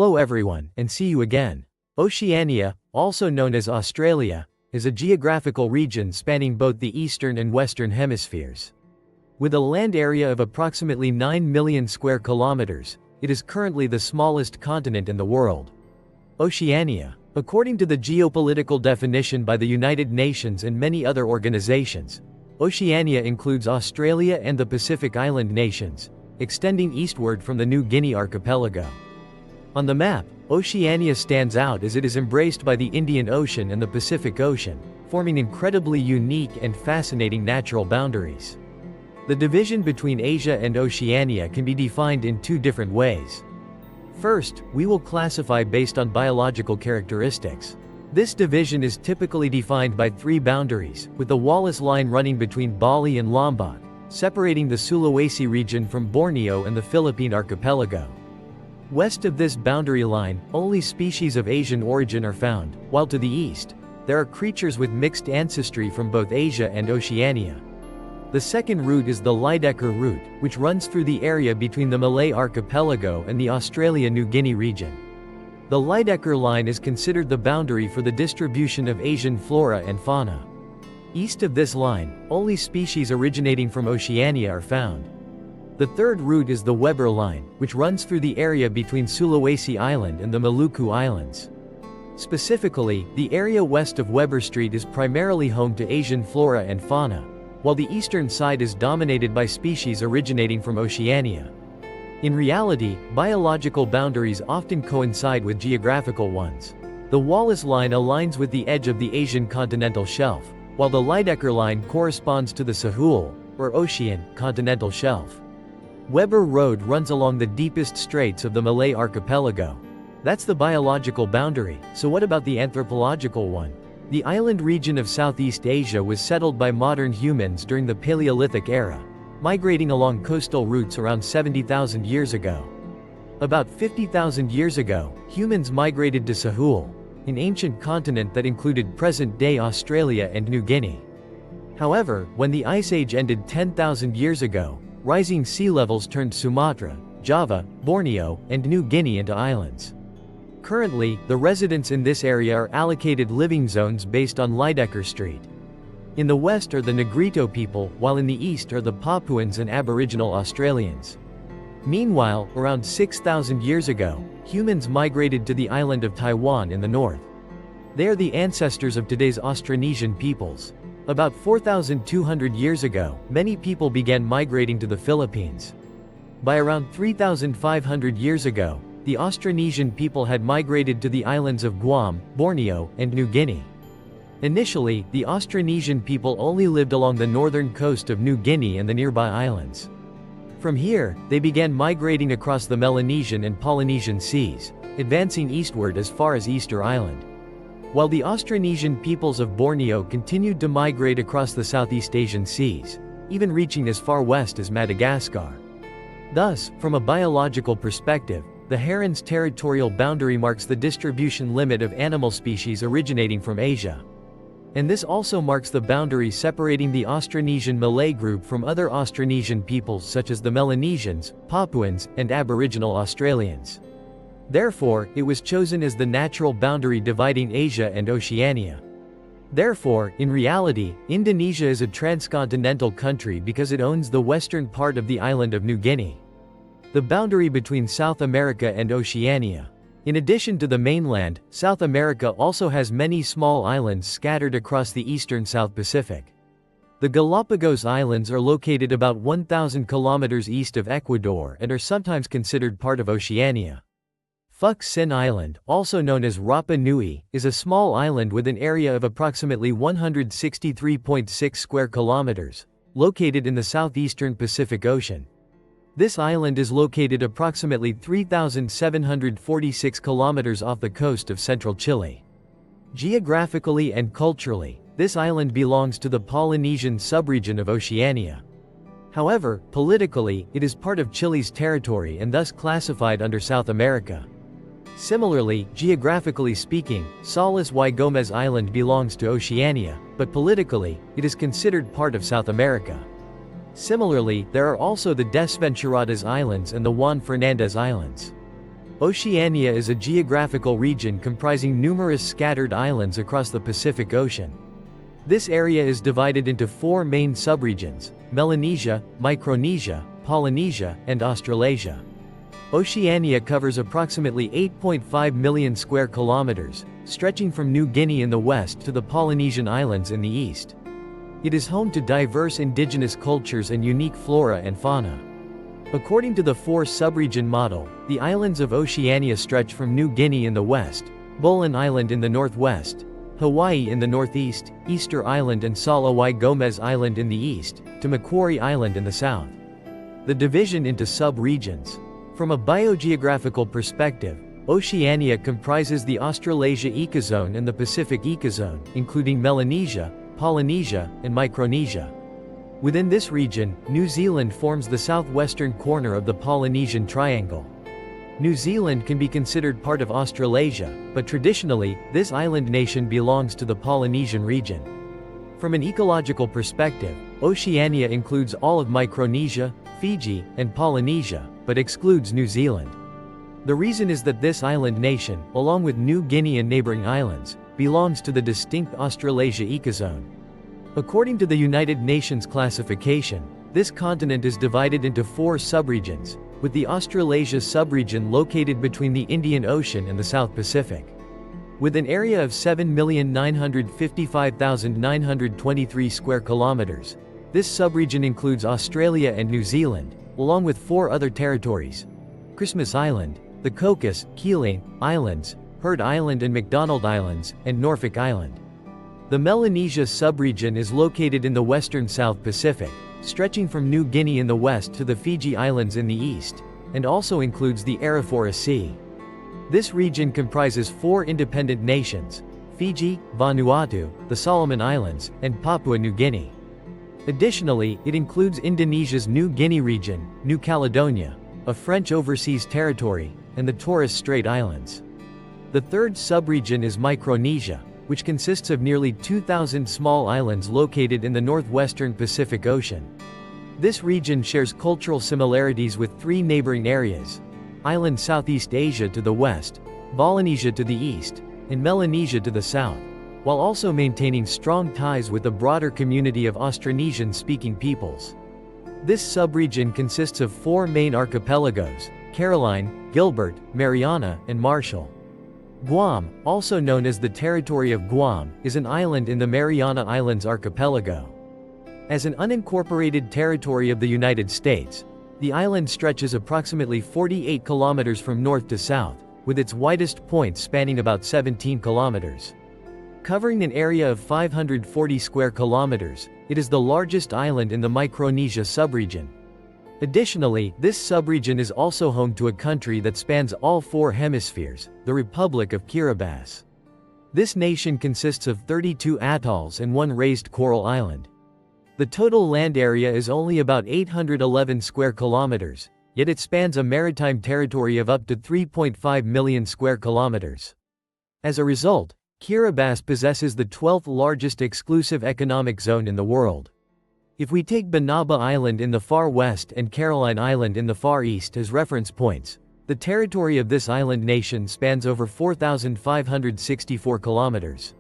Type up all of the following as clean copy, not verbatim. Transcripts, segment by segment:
Hello everyone, and see you again. Oceania, also known as Australia, is a geographical region spanning both the eastern and western hemispheres. With a land area of approximately 9 million square kilometers, it is currently the smallest continent in the world. Oceania, according to the geopolitical definition by the United Nations and many other organizations, Oceania includes Australia and the Pacific Island nations, extending eastward from the New Guinea archipelago. On the map, Oceania stands out as it is embraced by the Indian Ocean and the Pacific Ocean, forming incredibly unique and fascinating natural boundaries. The division between Asia and Oceania can be defined in two different ways. First, we will classify based on biological characteristics. This division is typically defined by three boundaries, with the Wallace Line running between Bali and Lombok, separating the Sulawesi region from Borneo and the Philippine archipelago. West of this boundary line, only species of Asian origin are found, while to the east, there are creatures with mixed ancestry from both Asia and Oceania. The second route is the Lydekker route, which runs through the area between the Malay archipelago and the Australia-New Guinea region. The Lydekker line is considered the boundary for the distribution of Asian flora and fauna. East of this line, only species originating from Oceania are found. The third route is the Weber Line, which runs through the area between Sulawesi Island and the Maluku Islands. Specifically, the area west of Weber Street is primarily home to Asian flora and fauna, while the eastern side is dominated by species originating from Oceania. In reality, biological boundaries often coincide with geographical ones. The Wallace Line aligns with the edge of the Asian continental shelf, while the Lydekker Line corresponds to the Sahul, or Ocean, continental shelf. Weber Road runs along the deepest straits of the Malay archipelago. That's the biological boundary, so what about the anthropological one? The island region of Southeast Asia was settled by modern humans during the Paleolithic era, migrating along coastal routes around 70,000 years ago. About 50,000 years ago, humans migrated to Sahul, an ancient continent that included present-day Australia and New Guinea. However, when the Ice Age ended 10,000 years ago, rising sea levels turned Sumatra, Java, Borneo, and New Guinea into islands. Currently, the residents in this area are allocated living zones based on Lydekker Street. In the west are the Negrito people, while in the east are the Papuans and Aboriginal Australians. Meanwhile, around 6,000 years ago, humans migrated to the island of Taiwan in the north. They are the ancestors of today's Austronesian peoples. About 4,200 years ago, many people began migrating to the Philippines. By around 3,500 years ago, the Austronesian people had migrated to the islands of Guam, Borneo, and New Guinea. Initially, the Austronesian people only lived along the northern coast of New Guinea and the nearby islands. From here, they began migrating across the Melanesian and Polynesian seas, advancing eastward as far as Easter Island. While the Austronesian peoples of Borneo continued to migrate across the Southeast Asian seas, even reaching as far west as Madagascar. Thus, from a biological perspective, the heron's territorial boundary marks the distribution limit of animal species originating from Asia. And this also marks the boundary separating the Austronesian Malay group from other Austronesian peoples such as the Melanesians, Papuans, and Aboriginal Australians. Therefore, it was chosen as the natural boundary dividing Asia and Oceania. Therefore, in reality, Indonesia is a transcontinental country because it owns the western part of the island of New Guinea. The boundary between South America and Oceania. In addition to the mainland, South America also has many small islands scattered across the eastern South Pacific. The Galapagos Islands are located about 1,000 kilometers east of Ecuador and are sometimes considered part of Oceania. Fuc Sin Island, also known as Rapa Nui, is a small island with an area of approximately 163.6 square kilometers, located in the southeastern Pacific Ocean. This island is located approximately 3,746 kilometers off the coast of central Chile. Geographically and culturally, this island belongs to the Polynesian subregion of Oceania. However, politically, it is part of Chile's territory and thus classified under South America. Similarly, geographically speaking, Salas y Gomez Island belongs to Oceania, but politically, it is considered part of South America. Similarly, there are also the Desventuradas Islands and the Juan Fernandez Islands. Oceania is a geographical region comprising numerous scattered islands across the Pacific Ocean. This area is divided into four main subregions: Melanesia, Micronesia, Polynesia, and Australasia. Oceania covers approximately 8.5 million square kilometers, stretching from New Guinea in the west to the Polynesian Islands in the east. It is home to diverse indigenous cultures and unique flora and fauna. According to the four subregion model, the islands of Oceania stretch from New Guinea in the west, Bolan Island in the northwest, Hawaii in the northeast, Easter Island and Salawai Gomez Island in the east, to Macquarie Island in the south. The division into sub-regions. From a biogeographical perspective, Oceania comprises the Australasia ecozone and the Pacific ecozone, including Melanesia, Polynesia, and Micronesia. Within this region, New Zealand forms the southwestern corner of the Polynesian Triangle. New Zealand can be considered part of Australasia, but traditionally, this island nation belongs to the Polynesian region. From an ecological perspective, Oceania includes all of Micronesia, Fiji, and Polynesia, but excludes New Zealand. The reason is that this island nation, along with New Guinea and neighboring islands, belongs to the distinct Australasia ecozone. According to the United Nations classification, this continent is divided into four subregions, with the Australasia subregion located between the Indian Ocean and the South Pacific. With an area of 7,955,923 square kilometers, this subregion includes Australia and New Zealand, along with four other territories: Christmas Island, the Cocos, Keeling Islands, Heard Island and McDonald Islands, and Norfolk Island. The Melanesia subregion is located in the western South Pacific, stretching from New Guinea in the west to the Fiji Islands in the east, and also includes the Arafura Sea. This region comprises four independent nations: Fiji, Vanuatu, the Solomon Islands, and Papua New Guinea. Additionally, it includes Indonesia's New Guinea region, New Caledonia, a French overseas territory, and the Torres Strait Islands. The third subregion is Micronesia, which consists of nearly 2,000 small islands located in the northwestern Pacific Ocean. This region shares cultural similarities with three neighboring areas: Island Southeast Asia to the west, Polynesia to the east, and Melanesia to the south, while also maintaining strong ties with the broader community of Austronesian-speaking peoples. This subregion consists of four main archipelagos: Caroline, Gilbert, Mariana, and Marshall. Guam, also known as the Territory of Guam, is an island in the Mariana Islands archipelago. As an unincorporated territory of the United States, the island stretches approximately 48 kilometers from north to south, with its widest point spanning about 17 kilometers. Covering an area of 540 square kilometers, it is the largest island in the Micronesia subregion. Additionally, this subregion is also home to a country that spans all four hemispheres, the Republic of Kiribati. This nation consists of 32 atolls and one raised coral island. The total land area is only about 811 square kilometers, yet it spans a maritime territory of up to 3.5 million square kilometers. As a result, Kiribati possesses the 12th largest exclusive economic zone in the world. If we take Banaba Island in the far west and Caroline Island in the far east as reference points, the territory of this island nation spans over 4,564 kilometers.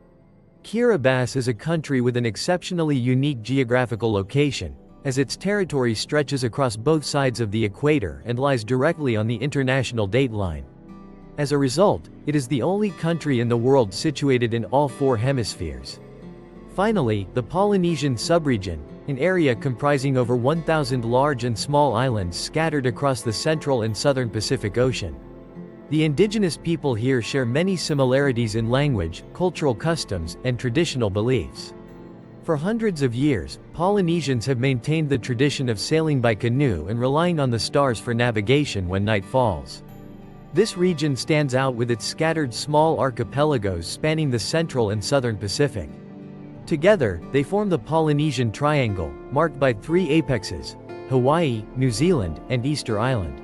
Kiribati is a country with an exceptionally unique geographical location, as its territory stretches across both sides of the equator and lies directly on the international dateline. As a result, it is the only country in the world situated in all four hemispheres. Finally, the Polynesian subregion, an area comprising over 1,000 large and small islands scattered across the central and southern Pacific Ocean. The indigenous people here share many similarities in language, cultural customs, and traditional beliefs. For hundreds of years, Polynesians have maintained the tradition of sailing by canoe and relying on the stars for navigation when night falls. This region stands out with its scattered small archipelagos spanning the central and southern Pacific. Together, they form the Polynesian Triangle, marked by three apexes: Hawaii, New Zealand, and Easter Island.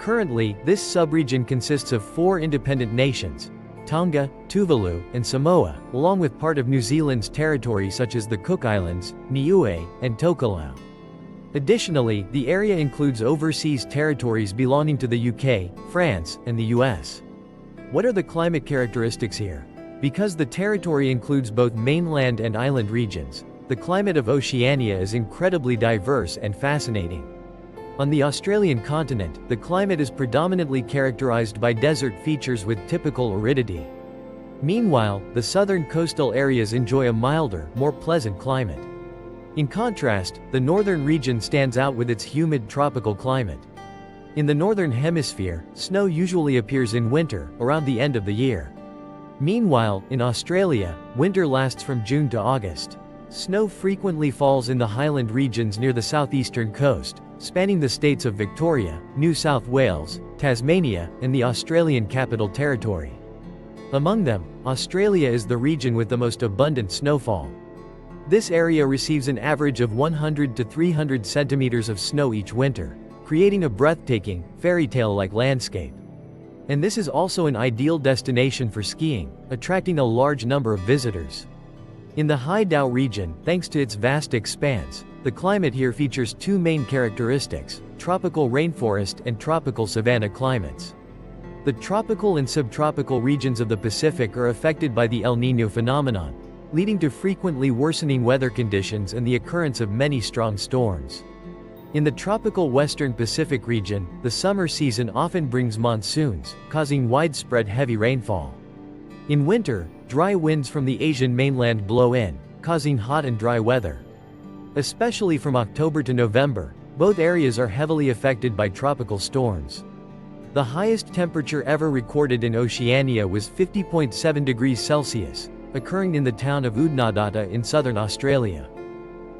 Currently, this subregion consists of four independent nations: Tonga, Tuvalu, and Samoa, along with part of New Zealand's territory such as the Cook Islands, Niue, and Tokelau. Additionally, the area includes overseas territories belonging to the UK, France, and the US. What are the climate characteristics here? Because the territory includes both mainland and island regions, the climate of Oceania is incredibly diverse and fascinating. On the Australian continent, the climate is predominantly characterized by desert features with typical aridity. Meanwhile, the southern coastal areas enjoy a milder, more pleasant climate. In contrast, the northern region stands out with its humid tropical climate. In the northern hemisphere, snow usually appears in winter, around the end of the year. Meanwhile, in Australia, winter lasts from June to August. Snow frequently falls in the highland regions near the southeastern coast, spanning the states of Victoria, New South Wales, Tasmania, and the Australian Capital Territory. Among them, Australia is the region with the most abundant snowfall. This area receives an average of 100 to 300 centimeters of snow each winter, creating a breathtaking, fairy tale-like landscape. And this is also an ideal destination for skiing, attracting a large number of visitors. In the Haidao region, thanks to its vast expanse, the climate here features two main characteristics: tropical rainforest and tropical savanna climates. The tropical and subtropical regions of the Pacific are affected by the El Niño phenomenon, leading to frequently worsening weather conditions and the occurrence of many strong storms. In the tropical western Pacific region, the summer season often brings monsoons, causing widespread heavy rainfall. In winter, dry winds from the Asian mainland blow in, causing hot and dry weather. Especially from October to November, both areas are heavily affected by tropical storms. The highest temperature ever recorded in Oceania was 50.7 degrees Celsius, occurring in the town of Oodnadatta in southern Australia.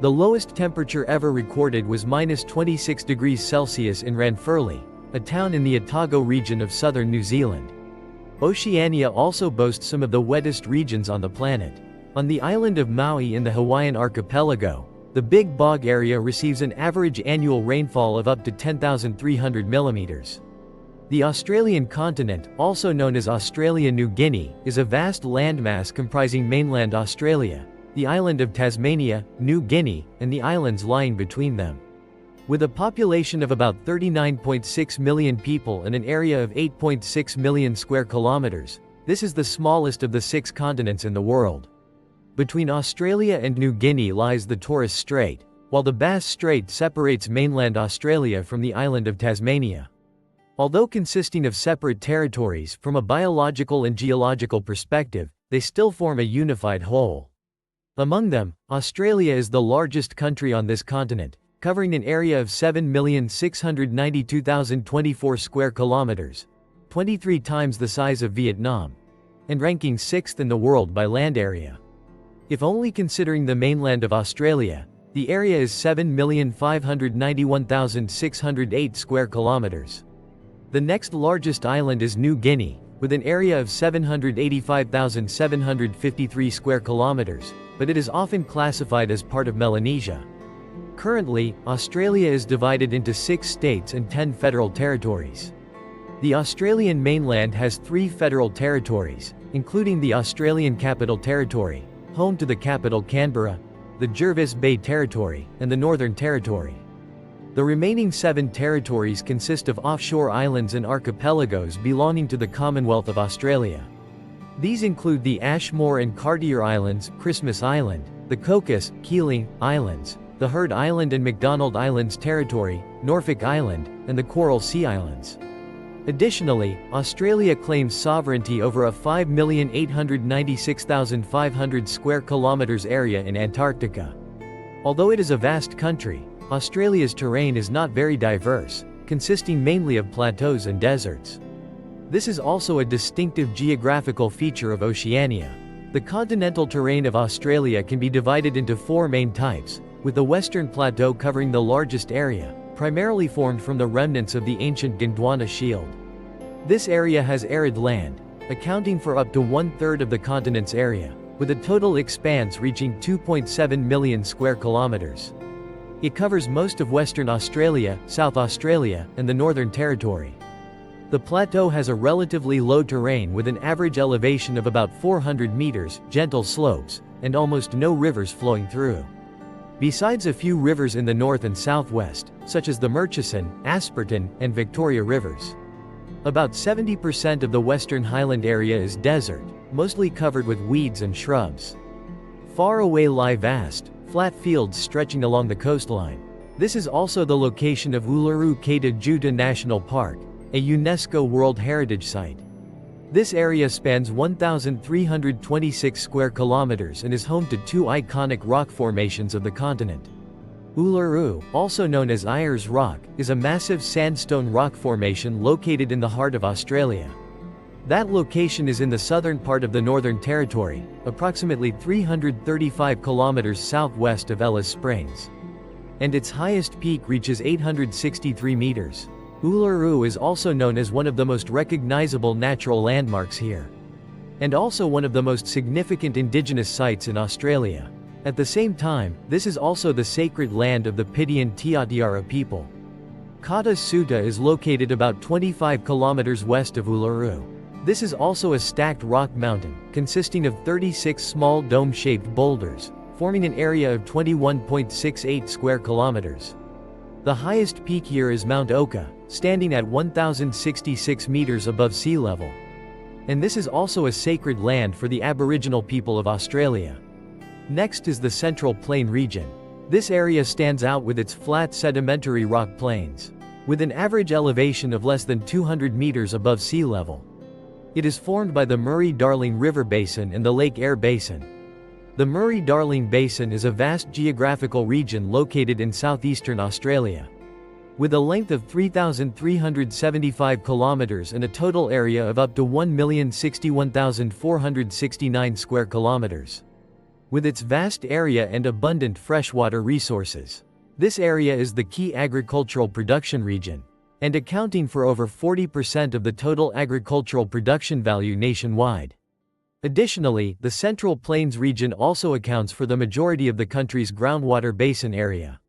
The lowest temperature ever recorded was -26 degrees Celsius in Ranfurly, a town in the Otago region of southern New Zealand. Oceania also boasts some of the wettest regions on the planet. On the island of Maui in the Hawaiian archipelago, the Big Bog area receives an average annual rainfall of up to 10,300 millimeters. The Australian continent, also known as Australia-New Guinea, is a vast landmass comprising mainland Australia, the island of Tasmania, New Guinea, and the islands lying between them. With a population of about 39.6 million people and an area of 8.6 million square kilometers, this is the smallest of the 6 continents in the world. Between Australia and New Guinea lies the Torres Strait, while the Bass Strait separates mainland Australia from the island of Tasmania. Although consisting of separate territories, from a biological and geological perspective, they still form a unified whole. Among them, Australia is the largest country on this continent, covering an area of 7,692,024 square kilometers, 23 times the size of Vietnam, and ranking 6th in the world by land area. If only considering the mainland of Australia, the area is 7,591,608 square kilometers. The next largest island is New Guinea, with an area of 785,753 square kilometers, but it is often classified as part of Melanesia. Currently, Australia is divided into 6 states and 10 federal territories. The Australian mainland has 3 federal territories, including the Australian Capital Territory, home to the capital Canberra, the Jervis Bay Territory, and the Northern Territory. The remaining 7 territories consist of offshore islands and archipelagos belonging to the Commonwealth of Australia. These include the Ashmore and Cartier Islands, Christmas Island, the Cocos, Keeling Islands, the Heard Island and McDonald Islands Territory, Norfolk Island, and the Coral Sea Islands. Additionally, Australia claims sovereignty over a 5,896,500 square kilometers area in Antarctica. Although it is a vast country, Australia's terrain is not very diverse, consisting mainly of plateaus and deserts. This is also a distinctive geographical feature of Oceania. The continental terrain of Australia can be divided into 4 main types, with the Western Plateau covering the largest area, primarily formed from the remnants of the ancient Gondwana Shield. This area has arid land, accounting for up to 1/3 of the continent's area, with a total expanse reaching 2.7 million square kilometers. It covers most of Western Australia, South Australia, and the Northern Territory. The plateau has a relatively low terrain with an average elevation of about 400 meters, gentle slopes, and almost no rivers flowing through. besides a few rivers in the north and southwest, such as the Murchison, Asperton, and Victoria rivers. About 70% of the Western Highland area is desert, mostly covered with weeds and shrubs. Far away lie vast, flat fields stretching along the coastline. This is also the location of Uluru Kata Tjuta National Park, a UNESCO World Heritage Site. This area spans 1,326 square kilometers and is home to two iconic rock formations of the continent. Uluru, also known as Ayers Rock, is a massive sandstone rock formation located in the heart of Australia. That location is in the southern part of the Northern Territory, approximately 335 kilometers southwest of Alice Springs. And its highest peak reaches 863 meters. Uluru is also known as one of the most recognizable natural landmarks here. And also one of the most significant indigenous sites in Australia. At the same time, this is also the sacred land of the Pidian Tiatiara people. Kata Tjuta is located about 25 kilometers west of Uluru. This is also a stacked rock mountain, consisting of 36 small dome-shaped boulders, forming an area of 21.68 square kilometers. The highest peak here is Mount Oka, standing at 1,066 meters above sea level. And this is also a sacred land for the Aboriginal people of Australia. Next is the Central Plain region. This area stands out with its flat sedimentary rock plains, with an average elevation of less than 200 meters above sea level. It is formed by the Murray-Darling River Basin and the Lake Eyre Basin. The Murray-Darling Basin is a vast geographical region located in southeastern Australia. With a length of 3,375 kilometers and a total area of up to 1,061,469 square kilometers. With its vast area and abundant freshwater resources, this area is the key agricultural production region, and accounting for over 40% of the total agricultural production value nationwide. Additionally, the Central Plains region also accounts for the majority of the country's groundwater basin area.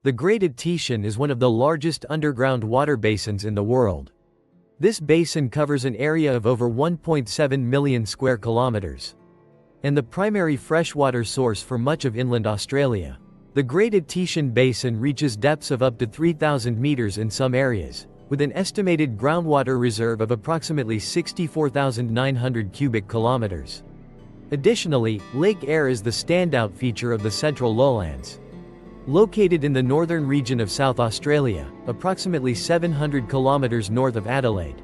The Great Etesian is one of the largest underground water basins in the world. This basin covers an area of over 1.7 million square kilometers, and the primary freshwater source for much of inland Australia. The Great Etesian Basin reaches depths of up to 3,000 meters in some areas, with an estimated groundwater reserve of approximately 64,900 cubic kilometers. Additionally, Lake Eyre is the standout feature of the Central Lowlands. Located in the northern region of South Australia, approximately 700 kilometers north of Adelaide,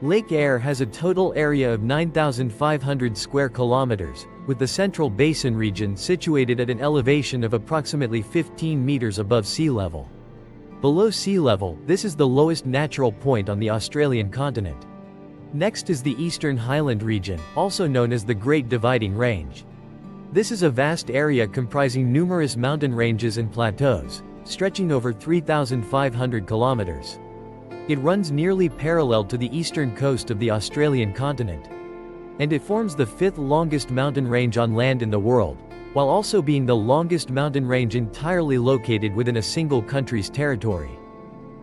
Lake Eyre has a total area of 9,500 square kilometers, with the Central Basin region situated at an elevation of approximately 15 meters above sea level. Below sea level, this is the lowest natural point on the Australian continent. Next is the Eastern Highland region, also known as the Great Dividing Range. This is a vast area comprising numerous mountain ranges and plateaus, stretching over 3,500 kilometers. It runs nearly parallel to the eastern coast of the Australian continent. And it forms the fifth longest mountain range on land in the world, while also being the longest mountain range entirely located within a single country's territory.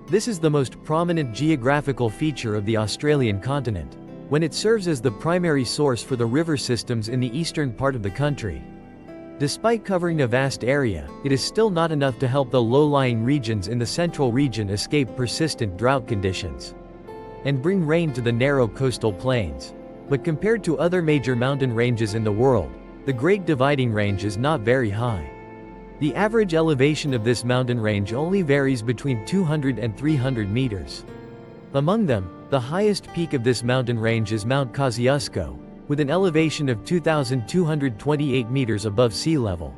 This is the most prominent geographical feature of the Australian continent, when it serves as the primary source for the river systems in the eastern part of the country. Despite covering a vast area, it is still not enough to help the low-lying regions in the central region escape persistent drought conditions and bring rain to the narrow coastal plains. But compared to other major mountain ranges in the world, the Great Dividing Range is not very high. The average elevation of this mountain range only varies between 200 and 300 meters. Among them, the highest peak of this mountain range is Mount Kosciuszko, with an elevation of 2,228 meters above sea level.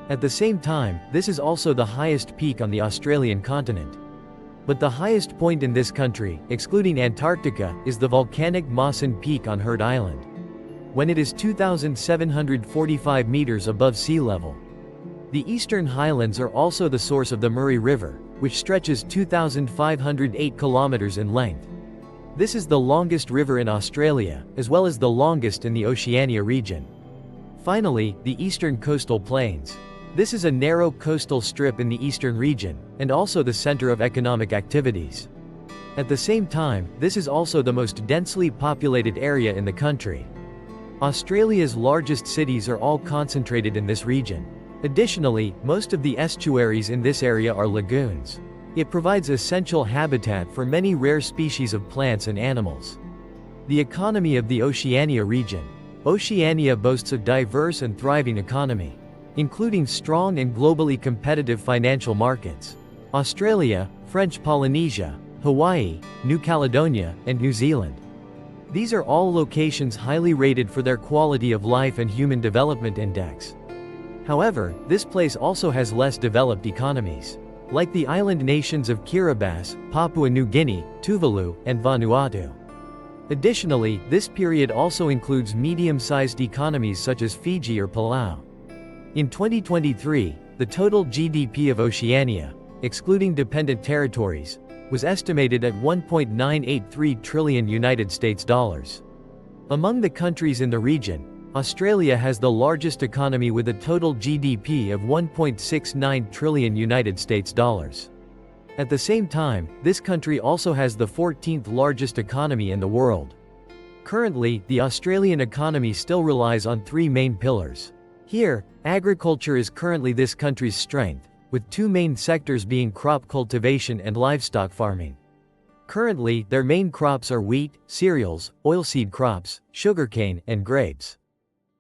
At the same time, this is also the highest peak on the Australian continent. But the highest point in this country, excluding Antarctica, is the volcanic Mawson Peak on Heard Island, when it is 2,745 meters above sea level. The Eastern Highlands are also the source of the Murray River, which stretches 2,508 kilometers in length. This is the longest river in Australia, as well as the longest in the Oceania region. Finally, the Eastern Coastal Plains. This is a narrow coastal strip in the eastern region, and also the center of economic activities. At the same time, this is also the most densely populated area in the country. Australia's largest cities are all concentrated in this region, Additionally, most of the estuaries in this area are lagoons. It provides essential habitat for many rare species of plants and animals. The economy of the Oceania region. Oceania boasts a diverse and thriving economy, including strong and globally competitive financial markets. Australia, French Polynesia, Hawaii, New Caledonia, and New Zealand. These are all locations highly rated for their quality of life and human development index. However, this place also has less developed economies, like the island nations of Kiribati, Papua New Guinea, Tuvalu, and Vanuatu. Additionally, this period also includes medium-sized economies such as Fiji or Palau. In 2023, the total GDP of Oceania, excluding dependent territories, was estimated at $1.983 trillion United States dollars. Among the countries in the region, Australia has the largest economy with a total GDP of $1.69 trillion United States dollars. At the same time, this country also has the 14th largest economy in the world. Currently, the Australian economy still relies on three main pillars. Here, agriculture is currently this country's strength, with two main sectors being crop cultivation and livestock farming. Currently, their main crops are wheat, cereals, oilseed crops, sugarcane, and grapes.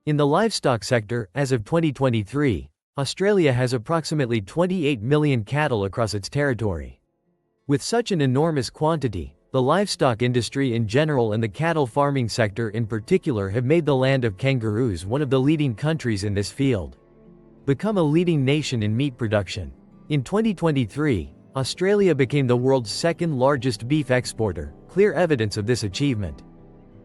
In the livestock sector, as of 2023, Australia has approximately 28 million cattle across its territory. With such an enormous quantity, the livestock industry in general and the cattle farming sector in particular have made the land of kangaroos one of the leading countries in this field. Become a leading nation in meat production. In 2023, Australia became the world's second largest beef exporter, clear evidence of this achievement.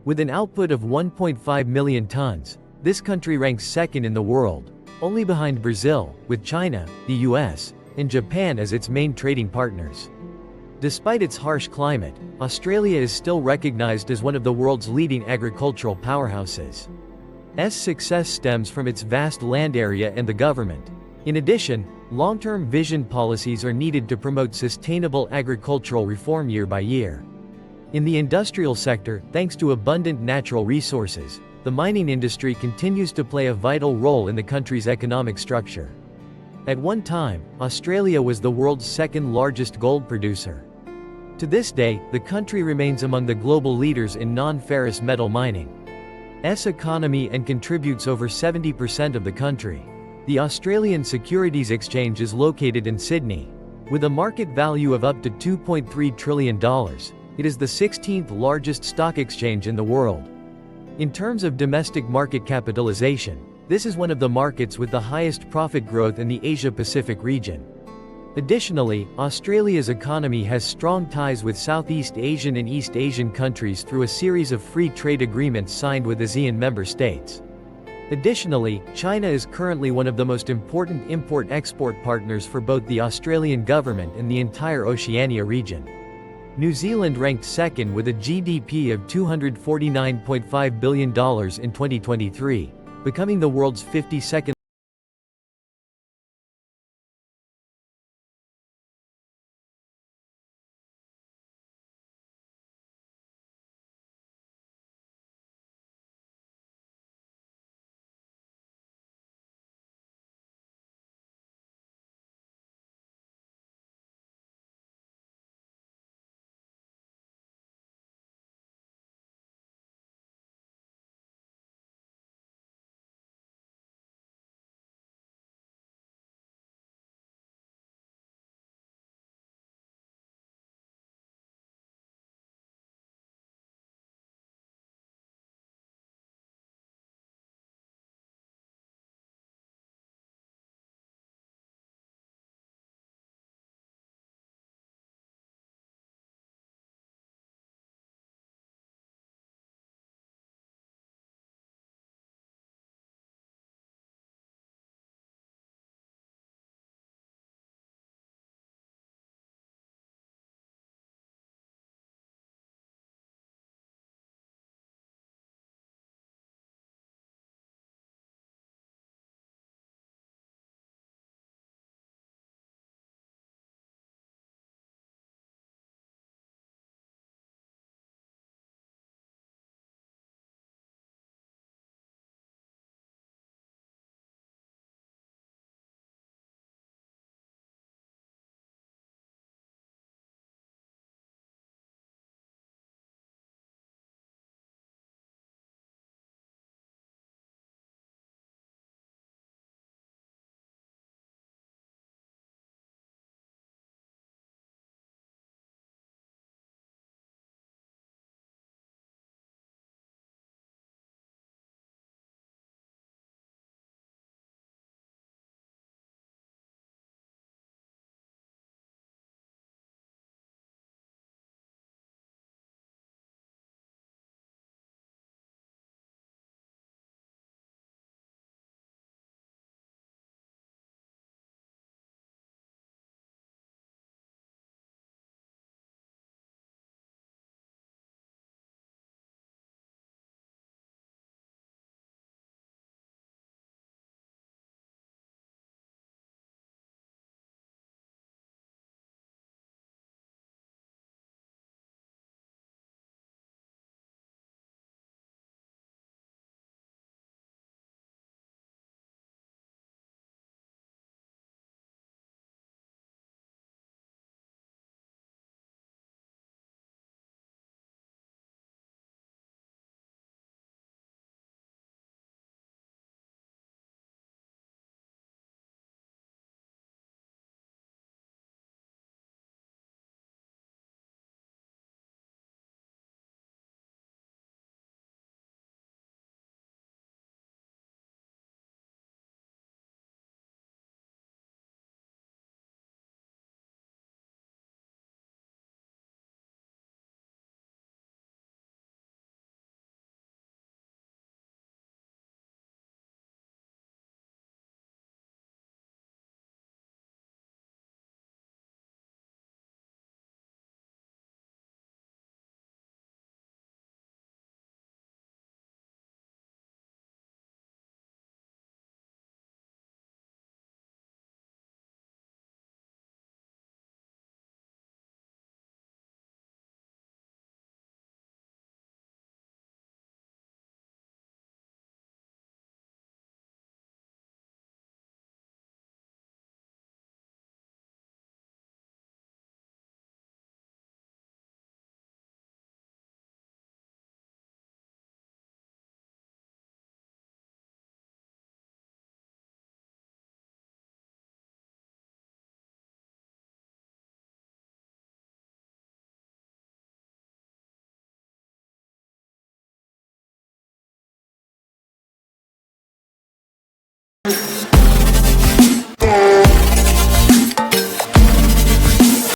With an output of 1.5 million tons, this country ranks second in the world, only behind Brazil, with China, the US, and Japan as its main trading partners. Despite its harsh climate, Australia is still recognized as one of the world's leading agricultural powerhouses. Its success stems from its vast land area and the government. In addition, long-term vision policies are needed to promote sustainable agricultural reform year by year. In the industrial sector, thanks to abundant natural resources, the mining industry continues to play a vital role in the country's economic structure. At one time, Australia was the world's second largest gold producer. To this day, the country remains among the global leaders in non-ferrous metal mining. Its economy and contributes over 70% of the country. The Australian Securities Exchange is located in Sydney. With a market value of up to $2.3 trillion, it is the 16th largest stock exchange in the world. In terms of domestic market capitalization, this is one of the markets with the highest profit growth in the Asia-Pacific region. Additionally, Australia's economy has strong ties with Southeast Asian and East Asian countries through a series of free trade agreements signed with ASEAN member states. Additionally, China is currently one of the most important import-export partners for both the Australian government and the entire Oceania region. New Zealand ranked second with a GDP of $249.5 billion in 2023, becoming the world's 52nd